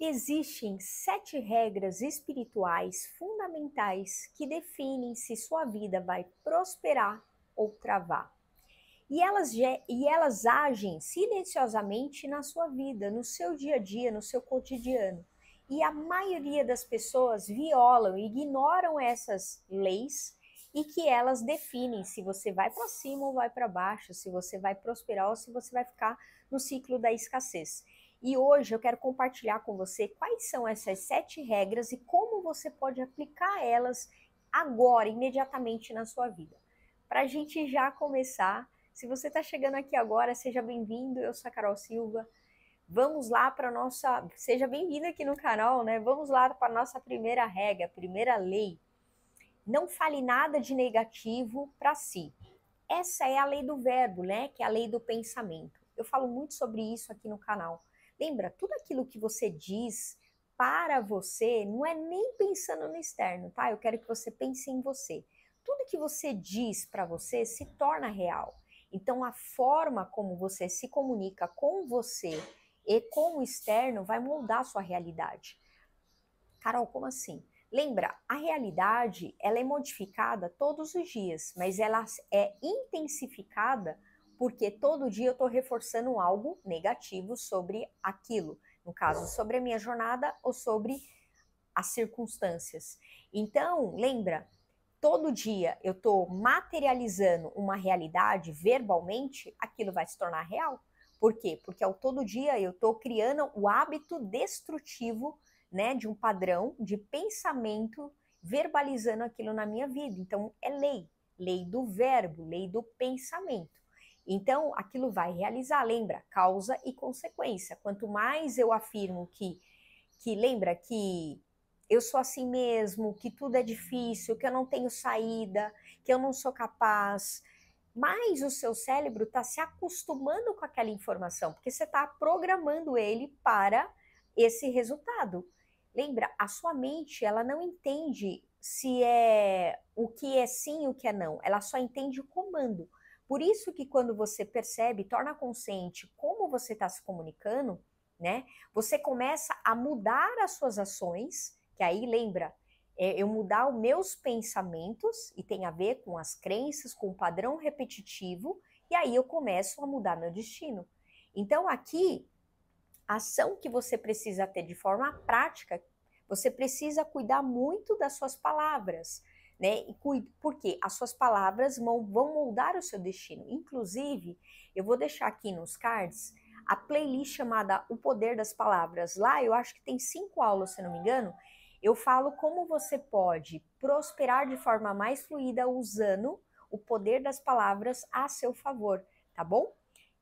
Existem 7 regras espirituais fundamentais que definem se sua vida vai prosperar ou travar. E elas agem silenciosamente na sua vida, no seu dia a dia, no seu cotidiano. E a maioria das pessoas violam e ignoram essas leis e que elas definem se você vai para cima ou vai para baixo, se você vai prosperar ou se você vai ficar no ciclo da escassez. E hoje eu quero compartilhar com você quais são essas 7 regras e como você pode aplicar elas agora, imediatamente na sua vida. Para a gente já começar, se você está chegando aqui agora, seja bem-vindo, eu sou a Carol Silva. Vamos lá para nossa... Seja bem-vindo aqui no canal, né? Vamos lá para a nossa primeira regra, primeira lei. Não fale nada de negativo para si. Essa é a lei do verbo, né? Que é a lei do pensamento. Eu falo muito sobre isso aqui no canal. Lembra, tudo aquilo que você diz para você não é nem pensando no externo, tá? Eu quero que você pense em você. Tudo que você diz para você se torna real. Então, a forma como você se comunica com você e com o externo vai moldar a sua realidade. Carol, como assim? Lembra, a realidade ela é modificada todos os dias, mas ela é intensificada porque todo dia eu estou reforçando algo negativo sobre aquilo. No caso, sobre a minha jornada ou sobre as circunstâncias. Então, lembra, todo dia eu estou materializando uma realidade verbalmente, aquilo vai se tornar real. Por quê? Porque ao todo dia eu estou criando o hábito destrutivo, né, de um padrão de pensamento, verbalizando aquilo na minha vida. Então é lei do verbo, lei do pensamento. Então aquilo vai realizar, lembra, causa e consequência. Quanto mais eu afirmo que lembra que eu sou assim mesmo, que tudo é difícil, que eu não tenho saída, que eu não sou capaz, mas o seu cérebro está se acostumando com aquela informação, porque você está programando ele para esse resultado. Lembra, a sua mente, ela não entende se é o que é sim e o que é não, ela só entende o comando. Por isso que quando você percebe, torna consciente como você está se comunicando, né? Você começa a mudar as suas ações, que aí lembra, eu mudar os meus pensamentos, e tem a ver com as crenças, com o padrão repetitivo, e aí eu começo a mudar meu destino. Então aqui, a ação que você precisa ter de forma prática, você precisa cuidar muito das suas palavras, né? Porque as suas palavras vão moldar o seu destino. Inclusive, eu vou deixar aqui nos cards a playlist chamada O Poder das Palavras. Lá eu acho que tem 5 aulas, se não me engano. Eu falo como você pode prosperar de forma mais fluida usando o poder das palavras a seu favor, tá bom?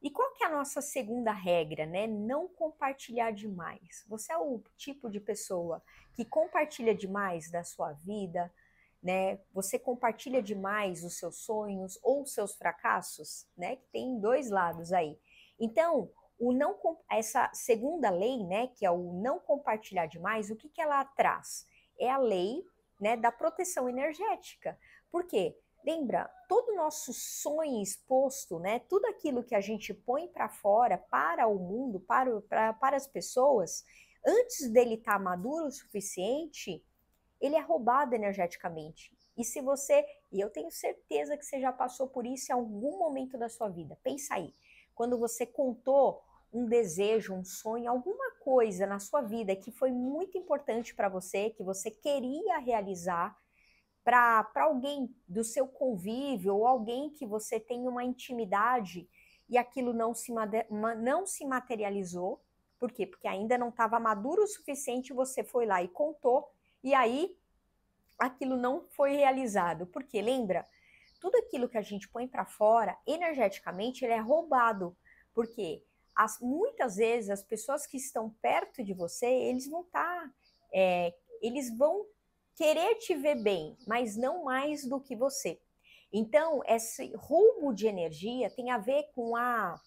E qual que é a nossa segunda regra, né? Não compartilhar demais. Você é o tipo de pessoa que compartilha demais da sua vida, né? Você compartilha demais os seus sonhos ou os seus fracassos, né? Que tem 2 lados aí. Então, essa segunda lei, né, que é o não compartilhar demais, o que que ela traz? É a lei, né, da proteção energética. Por quê? Lembra, todo o nosso sonho exposto, né, tudo aquilo que a gente põe para fora, para o mundo, para as pessoas, antes dele estar maduro o suficiente, ele é roubado energeticamente. E se você, e eu tenho certeza que você já passou por isso em algum momento da sua vida, pensa aí, quando você contou um desejo, um sonho, alguma coisa na sua vida que foi muito importante para você, que você queria realizar, para alguém do seu convívio ou alguém que você tem uma intimidade e aquilo não se materializou. Por quê? Porque ainda não estava maduro o suficiente, você foi lá e contou, e aí aquilo não foi realizado. Porque lembra, tudo aquilo que a gente põe para fora, energeticamente, ele é roubado. Porque muitas vezes as pessoas que estão perto de você, eles vão estar, eles vão querer te ver bem, mas não mais do que você. Então, esse roubo de energia tem a ver com a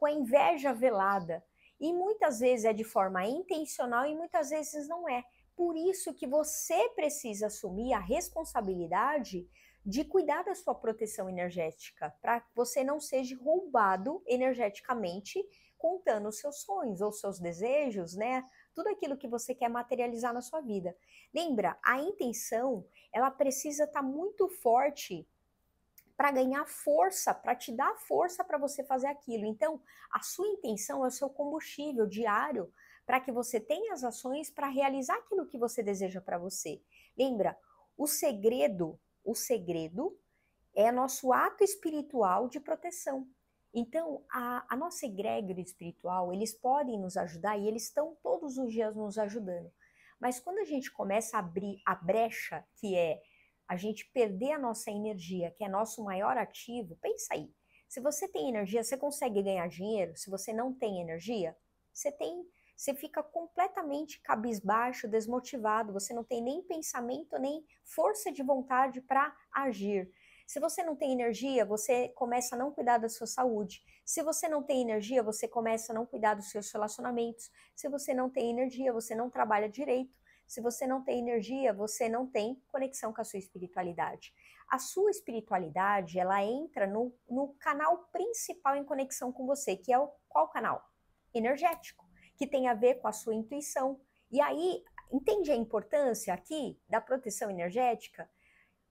inveja velada. E muitas vezes é de forma intencional e muitas vezes não é. Por isso que você precisa assumir a responsabilidade de cuidar da sua proteção energética, para que você não seja roubado energeticamente contando os seus sonhos ou seus desejos, né? Tudo aquilo que você quer materializar na sua vida. Lembra, a intenção, ela precisa estar muito forte para ganhar força, para te dar força para você fazer aquilo. Então, a sua intenção é o seu combustível diário para que você tenha as ações para realizar aquilo que você deseja para você. Lembra, o segredo é nosso ato espiritual de proteção. Então, a nossa egrégora espiritual, eles podem nos ajudar e eles estão todos os dias nos ajudando. Mas quando a gente começa a abrir a brecha, que é a gente perder a nossa energia, que é nosso maior ativo, pensa aí. Se você tem energia, você consegue ganhar dinheiro? Se você não tem energia, você fica completamente cabisbaixo, desmotivado, você não tem nem pensamento, nem força de vontade para agir. Se você não tem energia, você começa a não cuidar da sua saúde. Se você não tem energia, você começa a não cuidar dos seus relacionamentos. Se você não tem energia, você não trabalha direito. Se você não tem energia, você não tem conexão com a sua espiritualidade. A sua espiritualidade, ela entra no canal principal em conexão com você, que é qual canal? Energético, que tem a ver com a sua intuição. E aí, entende a importância aqui da proteção energética?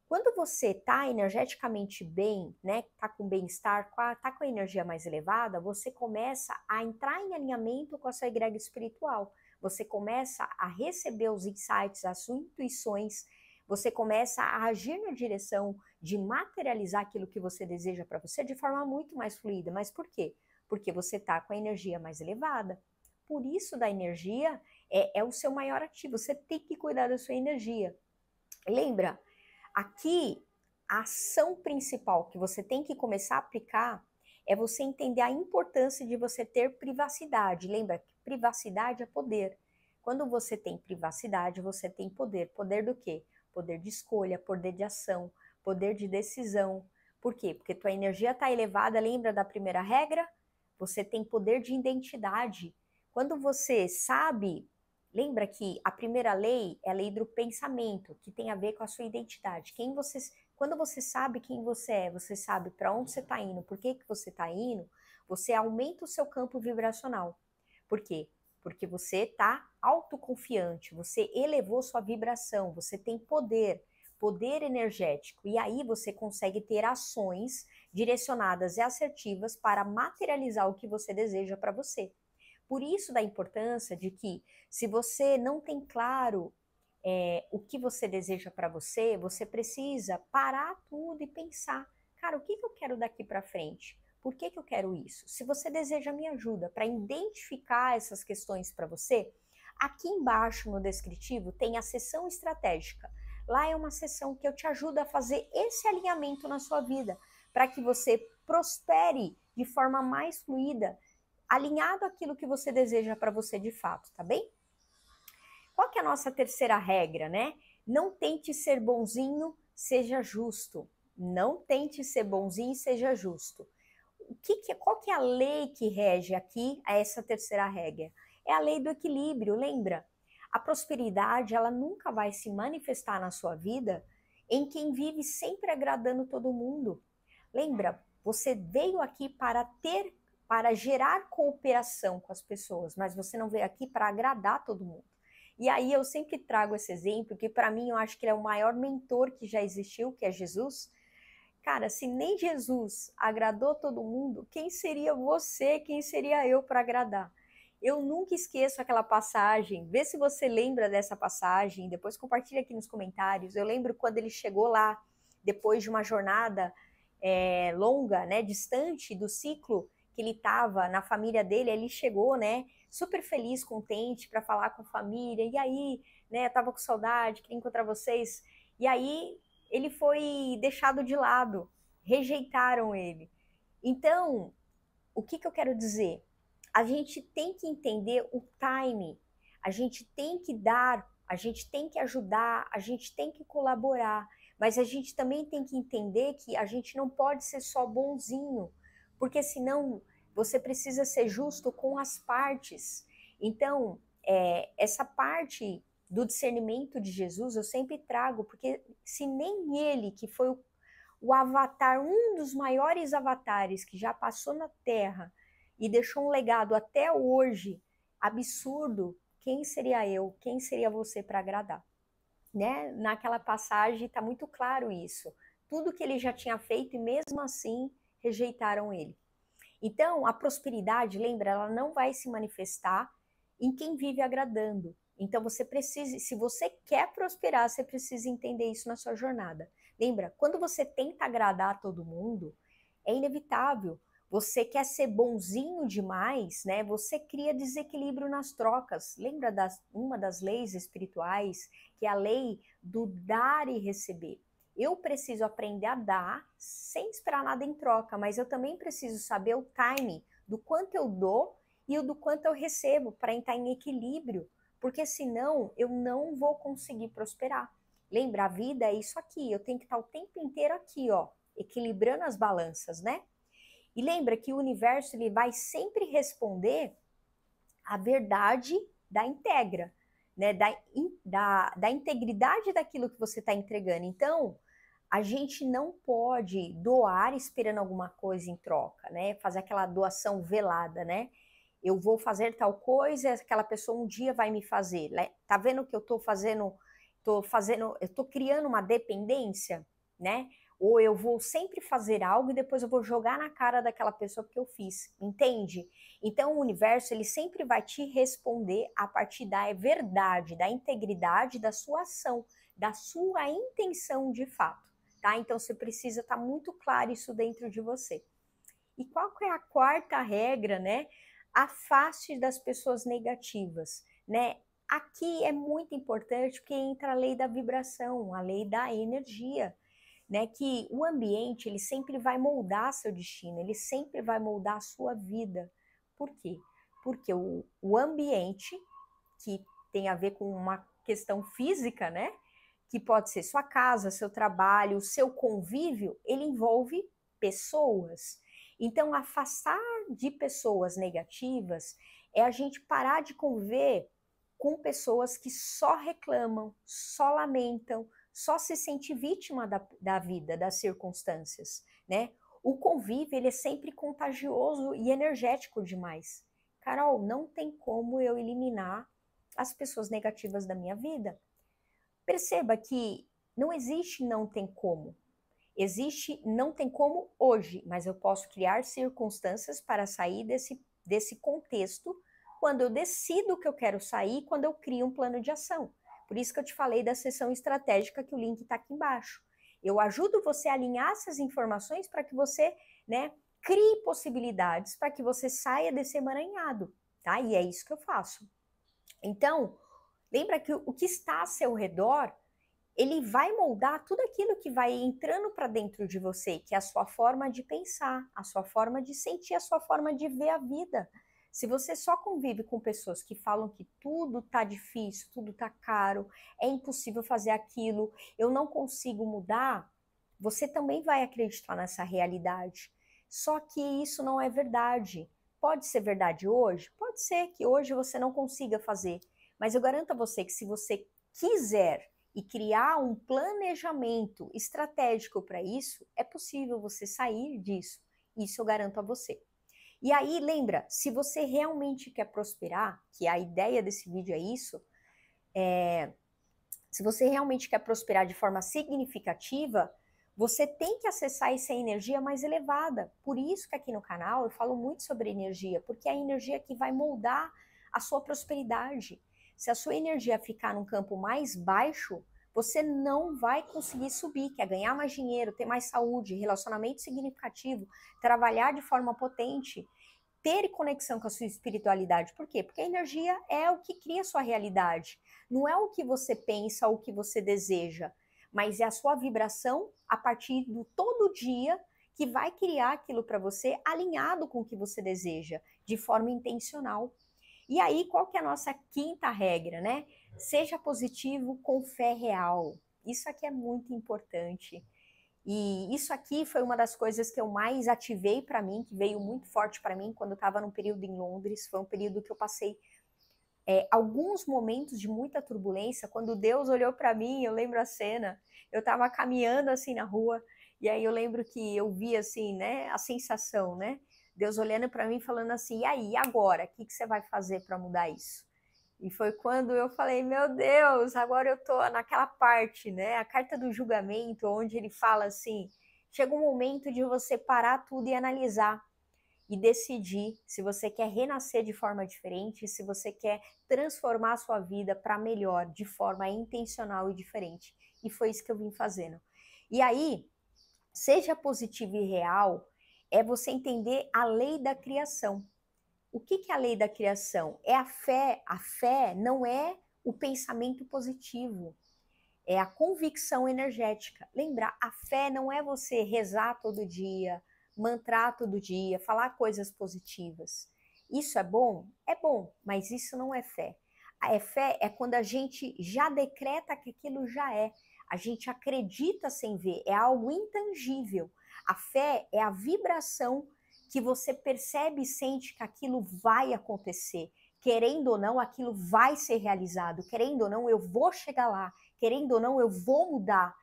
Quando você está energeticamente bem, né, está com bem-estar, está com a energia mais elevada, você começa a entrar em alinhamento com a sua egrégora espiritual. Você começa a receber os insights, as suas intuições, você começa a agir na direção de materializar aquilo que você deseja para você de forma muito mais fluida. Mas por quê? Porque você está com a energia mais elevada. Por isso, da energia é o seu maior ativo. Você tem que cuidar da sua energia. Lembra? Aqui, a ação principal que você tem que começar a aplicar é você entender a importância de você ter privacidade. Lembra que privacidade é poder. Quando você tem privacidade, você tem poder. Poder do quê? Poder de escolha, poder de ação, poder de decisão. Por quê? Porque tua energia está elevada, lembra da primeira regra? Você tem poder de identidade. Quando você sabe, lembra que a primeira lei é a lei do pensamento, que tem a ver com a sua identidade. Quando você sabe quem você é, você sabe para onde você está indo, por que você está indo, você aumenta o seu campo vibracional. Por quê? Porque você está autoconfiante, você elevou sua vibração, você tem poder energético, e aí você consegue ter ações direcionadas e assertivas para materializar o que você deseja para você. Por isso da importância de que, se você não tem claro o que você deseja para você, você precisa parar tudo e pensar, cara, o que eu quero daqui para frente? Por que eu quero isso? Se você deseja minha ajuda para identificar essas questões para você, aqui embaixo no descritivo tem a seção estratégica. Lá é uma seção que eu te ajudo a fazer esse alinhamento na sua vida, para que você prospere de forma mais fluida, alinhado àquilo que você deseja para você de fato, tá bem? Qual que é a nossa terceira regra, né? Não tente ser bonzinho, seja justo. Não tente ser bonzinho, seja justo. Qual que é a lei que rege aqui a essa terceira regra? É a lei do equilíbrio, lembra? A prosperidade, ela nunca vai se manifestar na sua vida em quem vive sempre agradando todo mundo. Lembra? Você veio aqui para gerar cooperação com as pessoas, mas você não veio aqui para agradar todo mundo. E aí eu sempre trago esse exemplo, que para mim eu acho que ele é o maior mentor que já existiu, que é Jesus. Cara, se nem Jesus agradou todo mundo, quem seria você, quem seria eu para agradar? Eu nunca esqueço aquela passagem, vê se você lembra dessa passagem, depois compartilha aqui nos comentários. Eu lembro quando ele chegou lá, depois de uma jornada longa, né, distante do ciclo que ele estava na família dele, ele chegou, né, super feliz, contente para falar com a família, e aí, né, eu tava com saudade, queria encontrar vocês, e aí ele foi deixado de lado, rejeitaram ele. Então, o que eu quero dizer? A gente tem que entender o time, a gente tem que dar, a gente tem que ajudar, a gente tem que colaborar, mas a gente também tem que entender que a gente não pode ser só bonzinho, porque senão você precisa ser justo com as partes. Então, essa parte do discernimento de Jesus eu sempre trago, porque se nem ele, que foi o avatar, um dos maiores avatares que já passou na Terra, e deixou um legado até hoje absurdo, quem seria eu? Quem seria você para agradar? Né? Naquela passagem está muito claro isso. Tudo que ele já tinha feito e mesmo assim rejeitaram ele. Então, a prosperidade, lembra, ela não vai se manifestar em quem vive agradando. Então, você precisa, se você quer prosperar, você precisa entender isso na sua jornada. Lembra, quando você tenta agradar todo mundo, é inevitável. Você quer ser bonzinho demais, né? Você cria desequilíbrio nas trocas. Lembra uma das leis espirituais, que é a lei do dar e receber. Eu preciso aprender a dar sem esperar nada em troca, mas eu também preciso saber o time do quanto eu dou e o do quanto eu recebo para entrar em equilíbrio, porque senão eu não vou conseguir prosperar. Lembra, a vida é isso aqui, eu tenho que estar o tempo inteiro aqui, ó, equilibrando as balanças, né? E lembra que o universo ele vai sempre responder a verdade da íntegra, né? Da integridade daquilo que você está entregando. Então, a gente não pode doar esperando alguma coisa em troca, né? Fazer aquela doação velada, né? Eu vou fazer tal coisa, aquela pessoa um dia vai me fazer. Né? Tá vendo que eu tô fazendo, eu tô criando uma dependência, né? Ou eu vou sempre fazer algo e depois eu vou jogar na cara daquela pessoa que eu fiz, entende? Então o universo ele sempre vai te responder a partir da verdade, da integridade da sua ação, da sua intenção de fato, tá? Então você precisa estar muito claro isso dentro de você. E qual que é a quarta regra, né? Afaste das pessoas negativas, né? Aqui é muito importante porque entra a lei da vibração, a lei da energia, né? Que o ambiente ele sempre vai moldar seu destino, ele sempre vai moldar a sua vida. Por quê? Porque o ambiente, que tem a ver com uma questão física, né? Que pode ser sua casa, seu trabalho, o seu convívio, ele envolve pessoas. Então, afastar de pessoas negativas é a gente parar de conviver com pessoas que só reclamam, só lamentam, só se sente vítima da vida, das circunstâncias, né? O convívio, ele é sempre contagioso e energético demais. Carol, não tem como eu eliminar as pessoas negativas da minha vida. Perceba que não existe não tem como. Existe não tem como hoje, mas eu posso criar circunstâncias para sair desse contexto quando eu decido que eu quero sair, quando eu crio um plano de ação. Por isso que eu te falei da sessão estratégica, que o link está aqui embaixo. Eu ajudo você a alinhar essas informações para que você, né, crie possibilidades para que você saia desse emaranhado, tá? E é isso que eu faço. Então, lembra que o que está a seu redor, ele vai moldar tudo aquilo que vai entrando para dentro de você, que é a sua forma de pensar, a sua forma de sentir, a sua forma de ver a vida. Se você só convive com pessoas que falam que tudo tá difícil, tudo tá caro, é impossível fazer aquilo, eu não consigo mudar, você também vai acreditar nessa realidade. Só que isso não é verdade. Pode ser verdade hoje? Pode ser que hoje você não consiga fazer, mas eu garanto a você que se você quiser e criar um planejamento estratégico para isso, é possível você sair disso. Isso eu garanto a você. E aí, lembra, se você realmente quer prosperar, que a ideia desse vídeo é isso, se você realmente quer prosperar de forma significativa, você tem que acessar essa energia mais elevada. Por isso que aqui no canal eu falo muito sobre energia, porque é a energia que vai moldar a sua prosperidade. Se a sua energia ficar num campo mais baixo, você não vai conseguir subir, que é ganhar mais dinheiro, ter mais saúde, relacionamento significativo, trabalhar de forma potente, ter conexão com a sua espiritualidade. Por quê? Porque a energia é o que cria a sua realidade. Não é o que você pensa ou o que você deseja, mas é a sua vibração a partir do todo dia que vai criar aquilo para você alinhado com o que você deseja, de forma intencional. E aí, qual que é a nossa quinta regra, né? Seja positivo com fé real. Isso aqui é muito importante. E isso aqui foi uma das coisas que eu mais ativei para mim, que veio muito forte para mim quando eu estava num período em Londres. Foi um período que eu passei alguns momentos de muita turbulência. Quando Deus olhou para mim, eu lembro a cena, eu estava caminhando assim na rua, e aí eu lembro que eu vi assim, né, a sensação, né, Deus olhando para mim falando assim, e aí, agora? O que você vai fazer para mudar isso? E foi quando eu falei, meu Deus, agora eu tô naquela parte, né? A carta do julgamento, onde ele fala assim, chega um momento de você parar tudo e analisar e decidir se você quer renascer de forma diferente, se você quer transformar a sua vida para melhor, de forma intencional e diferente. E foi isso que eu vim fazendo. E aí, seja positivo e real, é você entender a lei da criação. O que é a lei da criação? É a fé. A fé não é o pensamento positivo, é a convicção energética. Lembra, a fé não é você rezar todo dia, mantrar todo dia, falar coisas positivas. Isso é bom? É bom, mas isso não é fé. A fé é quando a gente já decreta que aquilo já é. A gente acredita sem ver, é algo intangível. A fé é a vibração que você percebe e sente que aquilo vai acontecer. Querendo ou não, aquilo vai ser realizado. Querendo ou não, eu vou chegar lá. Querendo ou não, eu vou mudar.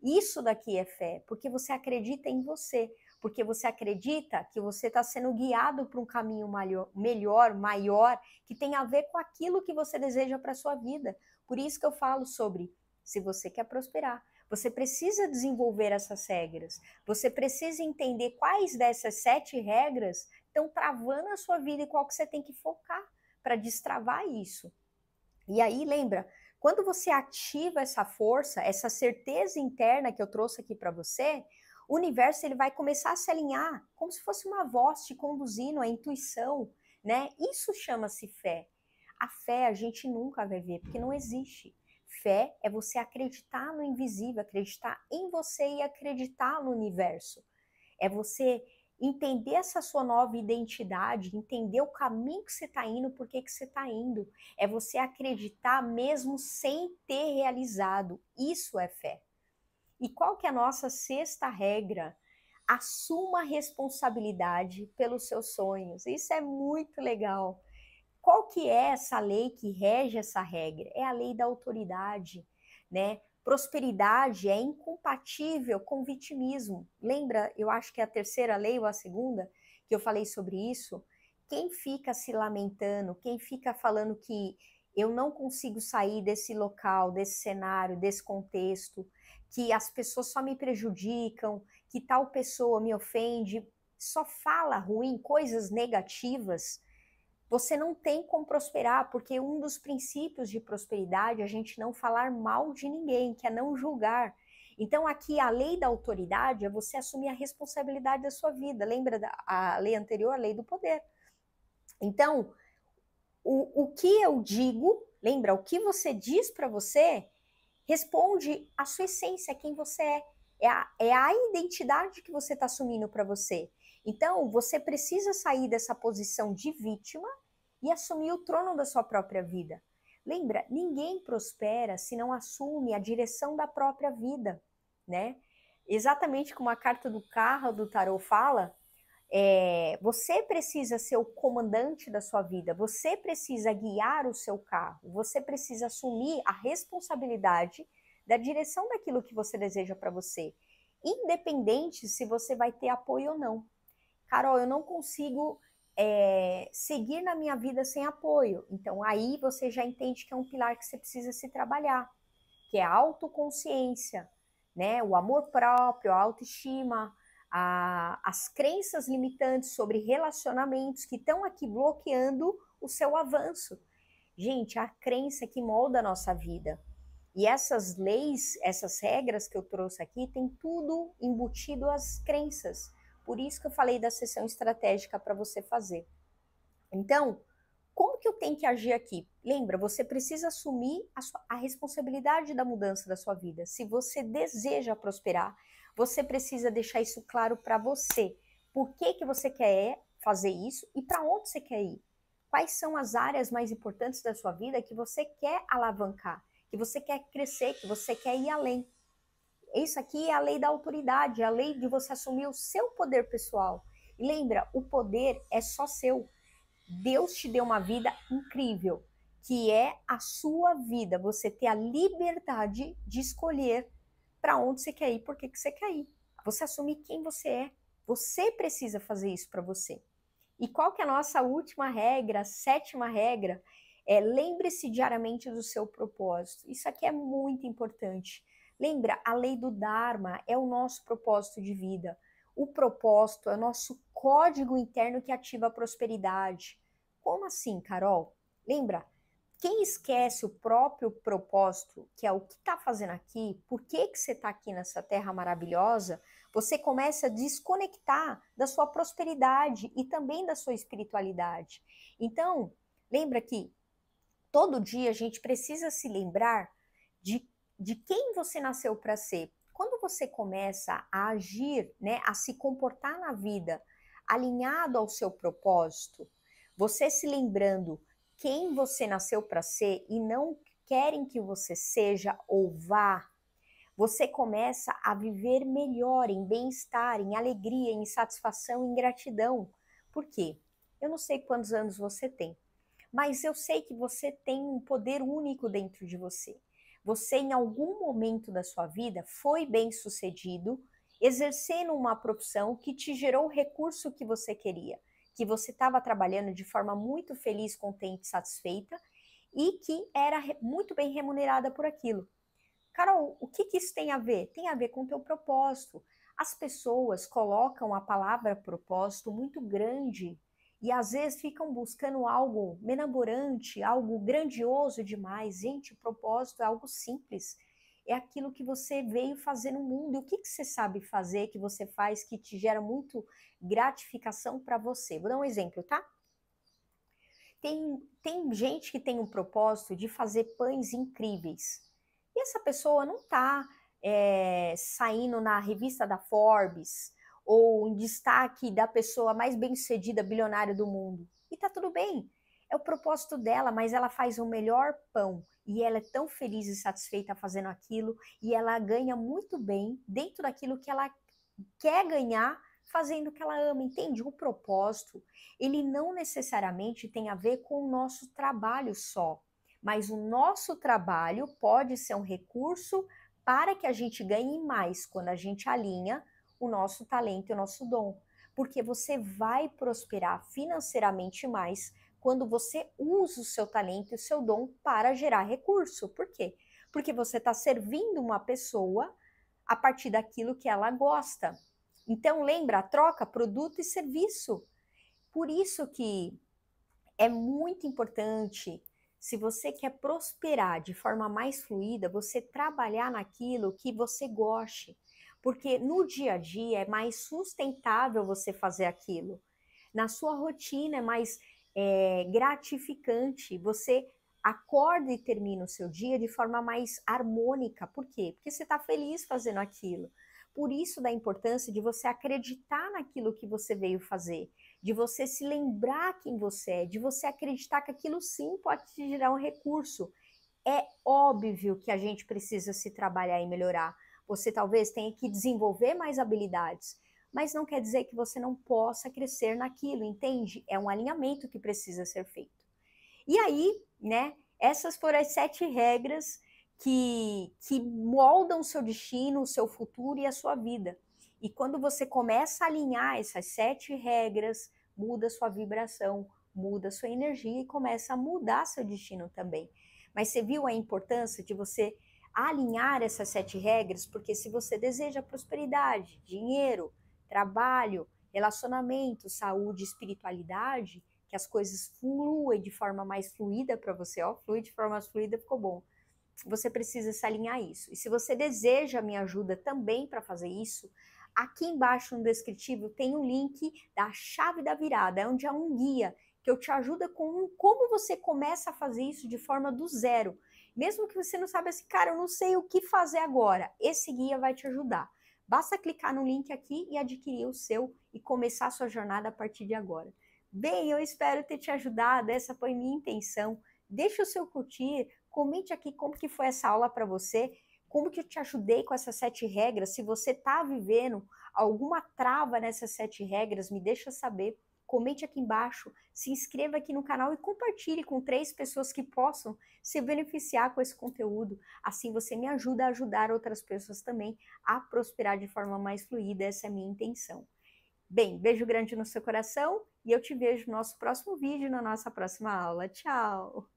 Isso daqui é fé, porque você acredita em você. Porque você acredita que você está sendo guiado para um caminho melhor, maior, que tem a ver com aquilo que você deseja para a sua vida. Por isso que eu falo sobre, se você quer prosperar, você precisa desenvolver essas regras. Você precisa entender quais dessas 7 regras estão travando a sua vida e qual que você tem que focar para destravar isso. E aí, lembra, quando você ativa essa força, essa certeza interna que eu trouxe aqui para você, o universo ele vai começar a se alinhar, como se fosse uma voz te conduzindo, a intuição, né? Isso chama-se fé. A fé a gente nunca vai ver, porque não existe. Fé é você acreditar no invisível, acreditar em você e acreditar no universo. É você entender essa sua nova identidade, entender o caminho que você está indo, por que você está indo. É você acreditar mesmo sem ter realizado. Isso é fé. E qual que é a nossa 6ª regra? Assuma a responsabilidade pelos seus sonhos. Isso é muito legal. Qual que é essa lei que rege essa regra? É a lei da autoridade, né? Prosperidade é incompatível com vitimismo. Lembra, eu acho que é a 3ª lei ou a 2ª, que eu falei sobre isso? Quem fica se lamentando, quem fica falando que eu não consigo sair desse local, desse cenário, desse contexto, que as pessoas só me prejudicam, que tal pessoa me ofende, só fala ruim, coisas negativas, você não tem como prosperar, porque um dos princípios de prosperidade é a gente não falar mal de ninguém, que é não julgar. Então, aqui, a lei da autoridade é você assumir a responsabilidade da sua vida. Lembra a lei anterior, a lei do poder. Então, o que eu digo, lembra, o que você diz para você, responde à sua essência, quem você é. É a identidade que você está assumindo para você. Então, você precisa sair dessa posição de vítima e assumir o trono da sua própria vida. Lembra, ninguém prospera se não assume a direção da própria vida, né? Exatamente como a carta do carro do tarot fala, você precisa ser o comandante da sua vida, você precisa guiar o seu carro, você precisa assumir a responsabilidade da direção daquilo que você deseja para você, independente se você vai ter apoio ou não. Carol, eu não consigo seguir na minha vida sem apoio. Então, aí você já entende que é um pilar que você precisa se trabalhar, que é a autoconsciência, né? O amor próprio, a autoestima, as crenças limitantes sobre relacionamentos que estão aqui bloqueando o seu avanço. Gente, a crença que molda a nossa vida. E essas leis, essas regras que eu trouxe aqui, tem tudo embutido às crenças. Por isso que eu falei da sessão estratégica para você fazer. Então, como que eu tenho que agir aqui? Lembra, você precisa assumir a responsabilidade da mudança da sua vida. Se você deseja prosperar, você precisa deixar isso claro para você. Por que você quer fazer isso e para onde você quer ir? Quais são as áreas mais importantes da sua vida que você quer alavancar, que você quer crescer, que você quer ir além? Isso aqui é a lei da autoridade, é a lei de você assumir o seu poder pessoal. E lembra, o poder é só seu. Deus te deu uma vida incrível, que é a sua vida. Você ter a liberdade de escolher para onde você quer ir, por que você quer ir. Você assumir quem você é. Você precisa fazer isso para você. E qual que é a nossa última regra, a sétima regra? Lembre-se diariamente do seu propósito. Isso aqui é muito importante. Lembra, a lei do Dharma é o nosso propósito de vida. O propósito é o nosso código interno que ativa a prosperidade. Como assim, Carol? Lembra, quem esquece o próprio propósito, que é o que está fazendo aqui, por que você está aqui nessa terra maravilhosa, você começa a desconectar da sua prosperidade e também da sua espiritualidade. Então, lembra que todo dia a gente precisa se lembrar de quem você nasceu para ser. Quando você começa a agir, né, a se comportar na vida alinhado ao seu propósito, você se lembrando quem você nasceu para ser e não querem que você seja ou vá, você começa a viver melhor, em bem-estar, em alegria, em satisfação, em gratidão. Por quê? Eu não sei quantos anos você tem, mas eu sei que você tem um poder único dentro de você. Você, em algum momento da sua vida, foi bem-sucedido, exercendo uma profissão que te gerou o recurso que você queria, que você estava trabalhando de forma muito feliz, contente, satisfeita e que era muito bem remunerada por aquilo. Carol, o que isso tem a ver? Tem a ver com o teu propósito. As pessoas colocam a palavra propósito muito grande e às vezes ficam buscando algo menaborante, algo grandioso demais. Gente, o propósito é algo simples. É aquilo que você veio fazer no mundo. E o que você sabe fazer, que você faz, que te gera muito gratificação para você? Vou dar um exemplo, tá? Tem gente que tem um propósito de fazer pães incríveis. E essa pessoa não está saindo na revista da Forbes ou em destaque da pessoa mais bem-sucedida, bilionária do mundo. E tá tudo bem. É o propósito dela, mas ela faz o melhor pão e ela é tão feliz e satisfeita fazendo aquilo e ela ganha muito bem dentro daquilo que ela quer ganhar fazendo o que ela ama, entende? O propósito, ele não necessariamente tem a ver com o nosso trabalho só, mas o nosso trabalho pode ser um recurso para que a gente ganhe mais quando a gente alinha o nosso talento e o nosso dom, porque você vai prosperar financeiramente mais quando você usa o seu talento e o seu dom para gerar recurso. Por quê? Porque você está servindo uma pessoa a partir daquilo que ela gosta. Então, lembra, troca produto e serviço. Por isso que é muito importante, se você quer prosperar de forma mais fluida, você trabalhar naquilo que você goste. Porque no dia a dia é mais sustentável você fazer aquilo. Na sua rotina é mais gratificante. Você acorda e termina o seu dia de forma mais harmônica. Por quê? Porque você está feliz fazendo aquilo. Por isso da importância de você acreditar naquilo que você veio fazer, de você se lembrar quem você é, de você acreditar que aquilo sim pode te gerar um recurso. É óbvio que a gente precisa se trabalhar e melhorar. Você talvez tenha que desenvolver mais habilidades, mas não quer dizer que você não possa crescer naquilo, entende? É um alinhamento que precisa ser feito. E aí, né, essas foram as 7 regras que moldam o seu destino, o seu futuro e a sua vida. E quando você começa a alinhar essas 7 regras, muda sua vibração, muda sua energia e começa a mudar seu destino também. Mas você viu a importância de você alinhar essas 7 regras? Porque se você deseja prosperidade, dinheiro, trabalho, relacionamento, saúde, espiritualidade, que as coisas fluem de forma mais fluida para você, ó, flui de forma mais fluida, ficou bom. Você precisa se alinhar a isso. E se você deseja a minha ajuda também para fazer isso, aqui embaixo no descritivo tem um link da chave da virada, onde há um guia que eu te ajuda com como você começa a fazer isso de forma do zero. Mesmo que você não saiba assim, cara, eu não sei o que fazer agora, esse guia vai te ajudar. Basta clicar no link aqui e adquirir o seu e começar a sua jornada a partir de agora. Bem, eu espero ter te ajudado, essa foi minha intenção. Deixe o seu curtir, comente aqui como que foi essa aula para você, como que eu te ajudei com essas 7 regras. Se você está vivendo alguma trava nessas 7 regras, me deixa saber. Comente aqui embaixo, se inscreva aqui no canal e compartilhe com 3 pessoas que possam se beneficiar com esse conteúdo. Assim você me ajuda a ajudar outras pessoas também a prosperar de forma mais fluida. Essa é a minha intenção. Bem, beijo grande no seu coração e eu te vejo no nosso próximo vídeo, na nossa próxima aula. Tchau!